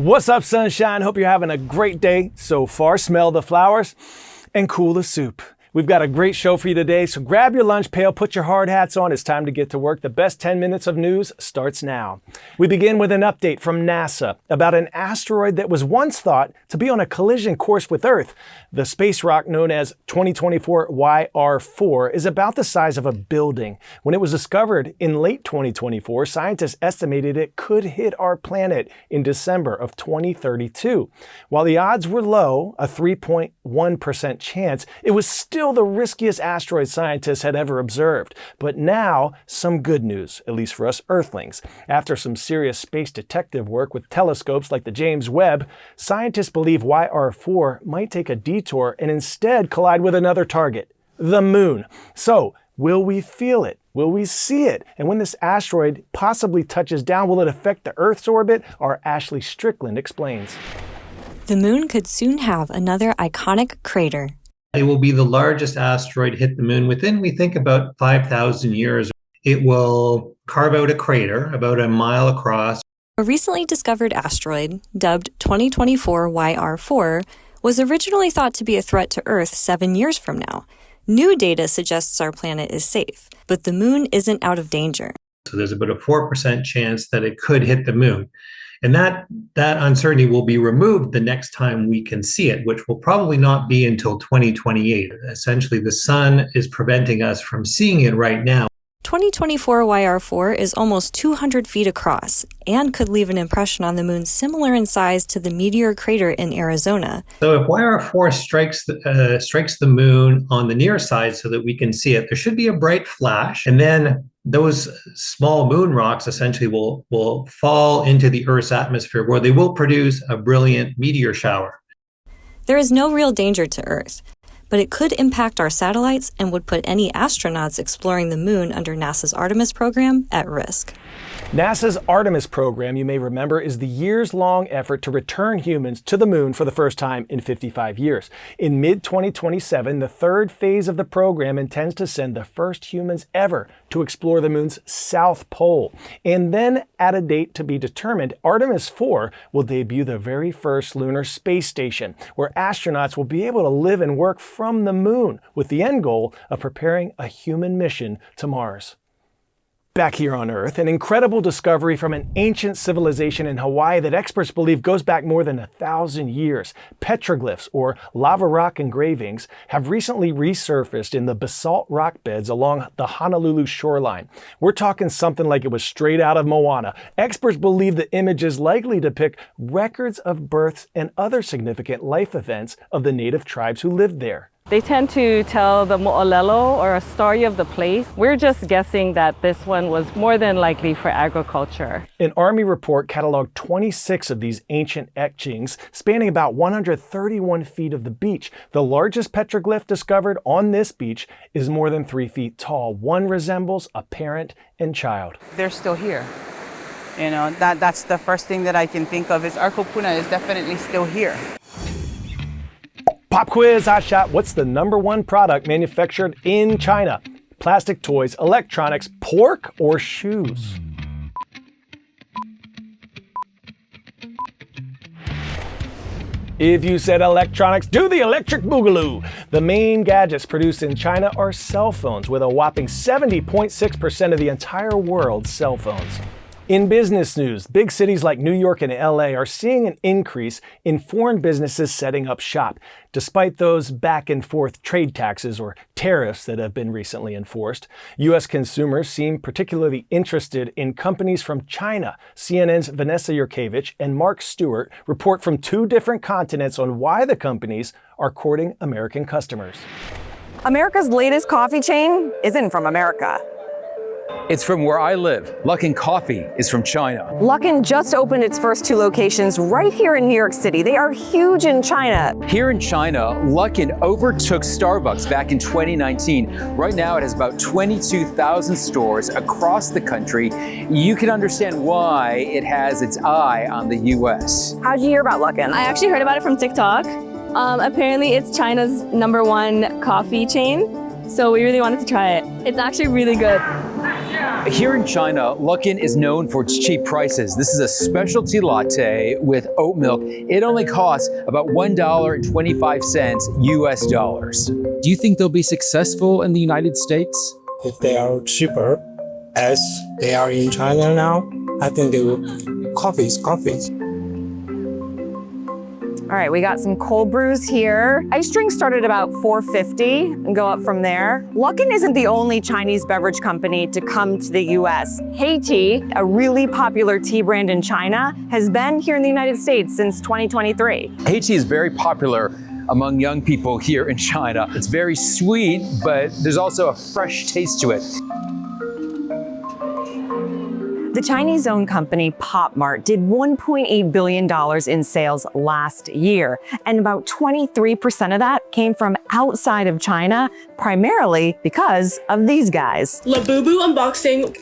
What's up, sunshine? Hope you're having a great day so far. Smell the flowers and cool the soup. We've got a great show for you today, so grab your lunch pail, put your hard hats on. It's time to get to work. The best 10 minutes of news starts now. We begin with an update from NASA about an asteroid that was once thought to be on a collision course with Earth. The space rock known as 2024 YR4 is about the size of a building. When it was discovered in late 2024, scientists estimated it could hit our planet in December of 2032. While the odds were low, a 3.1% chance, it was still the riskiest asteroid scientists had ever observed. But now, some good news, at least for us Earthlings. After some serious space detective work with telescopes like the James Webb, scientists believe YR4 might take a detour and instead collide with another target, the Moon. So, will we feel it? Will we see it? And when this asteroid possibly touches down, will it affect the Earth's orbit? Our Ashley Strickland explains. The Moon could soon have another iconic crater. It will be the largest asteroid hit the Moon within, we think, about 5,000 years. It will carve out a crater about a mile across. A recently discovered asteroid, dubbed 2024 YR4, was originally thought to be a threat to Earth 7 years from now. New data suggests our planet is safe, but the Moon isn't out of danger. So there's about a 4% chance that it could hit the Moon. And that uncertainty will be removed the next time we can see it, which will probably not be until 2028. Essentially, the sun is preventing us from seeing it right now. 2024 YR4 is almost 200 feet across and could leave an impression on the Moon similar in size to the meteor crater in Arizona. So if YR4 strikes the Moon on the near side so that we can see it, there should be a bright flash, and then those small moon rocks essentially will fall into the Earth's atmosphere, where they will produce a brilliant meteor shower. There is no real danger to Earth, but it could impact our satellites and would put any astronauts exploring the Moon under NASA's Artemis program at risk. NASA's Artemis program, you may remember, is the years-long effort to return humans to the Moon for the first time in 55 years. In mid-2027, the third phase of the program intends to send the first humans ever to explore the Moon's south pole. And then, at a date to be determined, Artemis 4 will debut the very first lunar space station, where astronauts will be able to live and work from the Moon, with the end goal of preparing a human mission to Mars. Back here on Earth, an incredible discovery from an ancient civilization in Hawaii that experts believe goes back more than 1,000 years. Petroglyphs, or lava rock engravings, have recently resurfaced in the basalt rock beds along the Honolulu shoreline. We're talking something like it was straight out of Moana. Experts believe the images likely depict records of births and other significant life events of the native tribes who lived there. They tend to tell the mo'olelo, or a story of the place. We're just guessing that this one was more than likely for agriculture. An Army report cataloged 26 of these ancient etchings spanning about 131 feet of the beach. The largest petroglyph discovered on this beach is more than 3 feet tall. One resembles a parent and child. They're still here. You know, that's the first thing that I can think of is our kupuna is definitely still here. Pop quiz, hot shot. What's the #1 product manufactured in China? Plastic toys, electronics, pork, or shoes? If you said electronics, do the electric boogaloo. The main gadgets produced in China are cell phones, with a whopping 70.6% of the entire world's cell phones. In business news, big cities like New York and LA are seeing an increase in foreign businesses setting up shop, despite those back and forth trade taxes or tariffs that have been recently enforced. U.S. consumers seem particularly interested in companies from China. CNN's Vanessa Yurkevich and Mark Stewart report from 2 different continents on why the companies are courting American customers. America's latest coffee chain isn't from America. It's from where I live. Luckin Coffee is from China. Luckin just opened its first 2 locations right here in New York City. They are huge in China. Here in China, Luckin overtook Starbucks back in 2019. Right now, it has about 22,000 stores across the country. You can understand why it has its eye on the U.S. How'd you hear about Luckin? I actually heard about it from TikTok. Apparently, it's China's #1 coffee chain. So we really wanted to try it. It's actually really good. Here in China, Luckin is known for its cheap prices. This is a specialty latte with oat milk. It only costs about $1.25 US dollars. Do you think they'll be successful in the United States? If they are cheaper, as they are in China now, I think they will. Coffee is coffee. All right, we got some cold brews here. Ice drinks start at about $4.50 and go up from there. Luckin isn't the only Chinese beverage company to come to the US. Tea, a really popular tea brand in China, has been here in the United States since 2023. Tea is very popular among young people here in China. It's very sweet, but there's also a fresh taste to it. The Chinese-owned company Pop Mart did $1.8 billion in sales last year, and about 23% of that came from outside of China, primarily because of these guys. Labubu unboxing.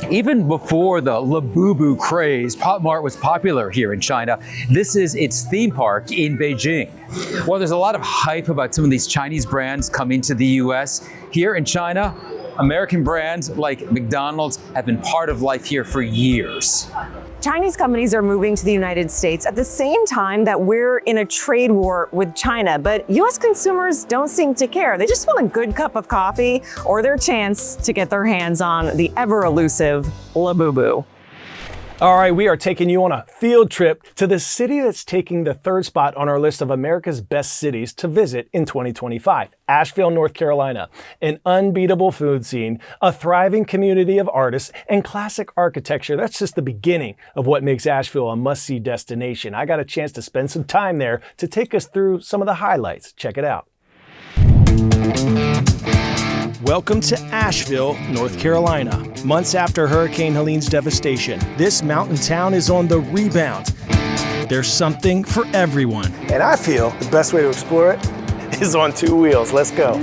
Even before the Labubu craze, Pop Mart was popular here in China. This is its theme park in Beijing. While there's a lot of hype about some of these Chinese brands coming to the US, here in China, American brands like McDonald's have been part of life here for years. Chinese companies are moving to the United States at the same time that we're in a trade war with China, but US consumers don't seem to care. They just want a good cup of coffee or their chance to get their hands on the ever-elusive Labubu. All right, we are taking you on a field trip to the city that's taking the third spot on our list of America's best cities to visit in 2025, Asheville, North Carolina. An unbeatable food scene, a thriving community of artists, and classic architecture. That's just the beginning of what makes Asheville a must-see destination. I got a chance to spend some time there to take us through some of the highlights. Check it out. Welcome to Asheville, North Carolina. Months after Hurricane Helene's devastation, this mountain town is on the rebound. There's something for everyone. And I feel the best way to explore it is on two wheels. Let's go.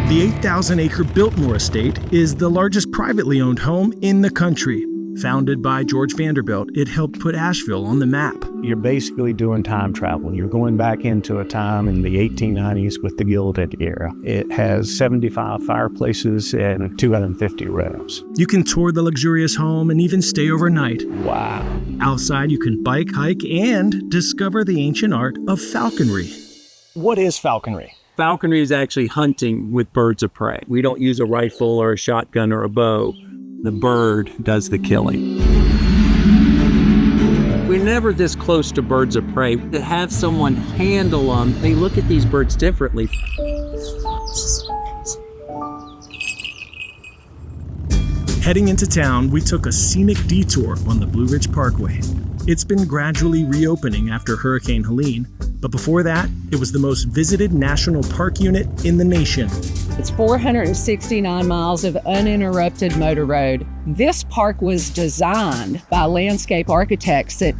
The 8,000-acre Biltmore Estate is the largest privately owned home in the country. Founded by George Vanderbilt, it helped put Asheville on the map. You're basically doing time travel. You're going back into a time in the 1890s with the Gilded Era. It has 75 fireplaces and 250 rooms. You can tour the luxurious home and even stay overnight. Wow. Outside, you can bike, hike, and discover the ancient art of falconry. What is falconry? Falconry is actually hunting with birds of prey. We don't use a rifle or a shotgun or a bow. The bird does the killing. We're never this close to birds of prey. To have someone handle them, they look at these birds differently. Heading into town, we took a scenic detour on the Blue Ridge Parkway. It's been gradually reopening after Hurricane Helene, but before that, it was the most visited national park unit in the nation. It's 469 miles of uninterrupted motor road. This park was designed by landscape architects that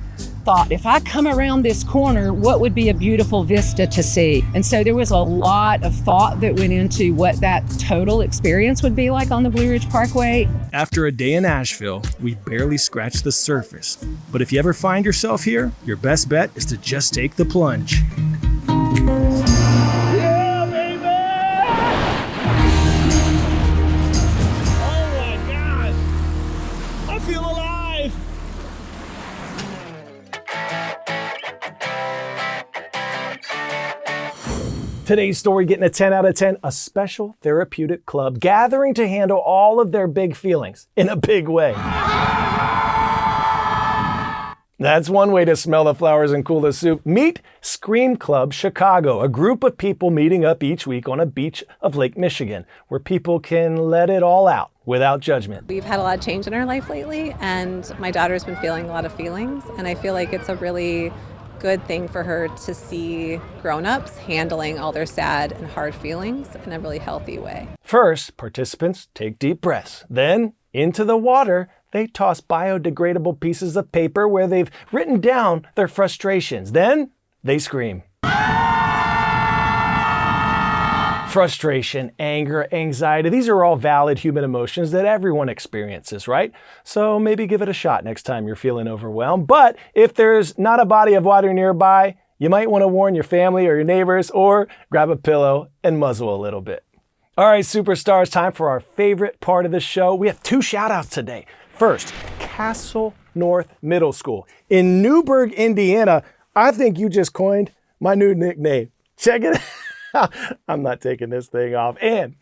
thought, if I come around this corner, what would be a beautiful vista to see? And so there was a lot of thought that went into what that total experience would be like on the Blue Ridge Parkway. After a day in Asheville, we barely scratched the surface. But if you ever find yourself here, your best bet is to just take the plunge. Today's story getting a 10 out of 10, a special therapeutic club gathering to handle all of their big feelings in a big way. That's one way to smell the flowers and cool the soup. Meet Scream Club Chicago, a group of people meeting up each week on a beach of Lake Michigan, where people can let it all out without judgment. We've had a lot of change in our life lately, and my daughter's been feeling a lot of feelings, and I feel like it's a really good thing for her to see grown-ups handling all their sad and hard feelings in a really healthy way. First, participants take deep breaths. Then, into the water, they toss biodegradable pieces of paper where they've written down their frustrations. Then, they scream. Frustration, anger, anxiety, these are all valid human emotions that everyone experiences, right? So maybe give it a shot next time you're feeling overwhelmed. But if there's not a body of water nearby, You might want to warn your family or your neighbors, or grab a pillow and muzzle a little bit. All right, superstars, time for our favorite part of the show. We have 2 shout outs today. First, Castle North Middle School in Newburgh, Indiana. I think you just coined my new nickname. Check it out. I'm not taking this thing off. And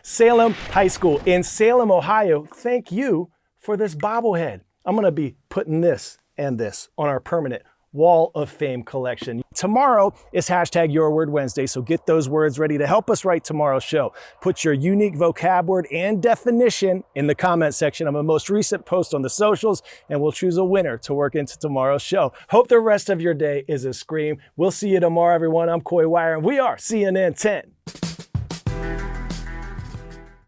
Salem High School in Salem, Ohio. Thank you for this bobblehead. I'm going to be putting this and this on our permanent Wall of Fame collection. Tomorrow is #YourWord Wednesday, so get those words ready to help us write tomorrow's show. Put your unique vocab word and definition in the comment section of a most recent post on the socials, and we'll choose a winner to work into tomorrow's show. Hope the rest of your day is a scream. We'll see you tomorrow, everyone. I'm Coy Wire, and we are CNN 10.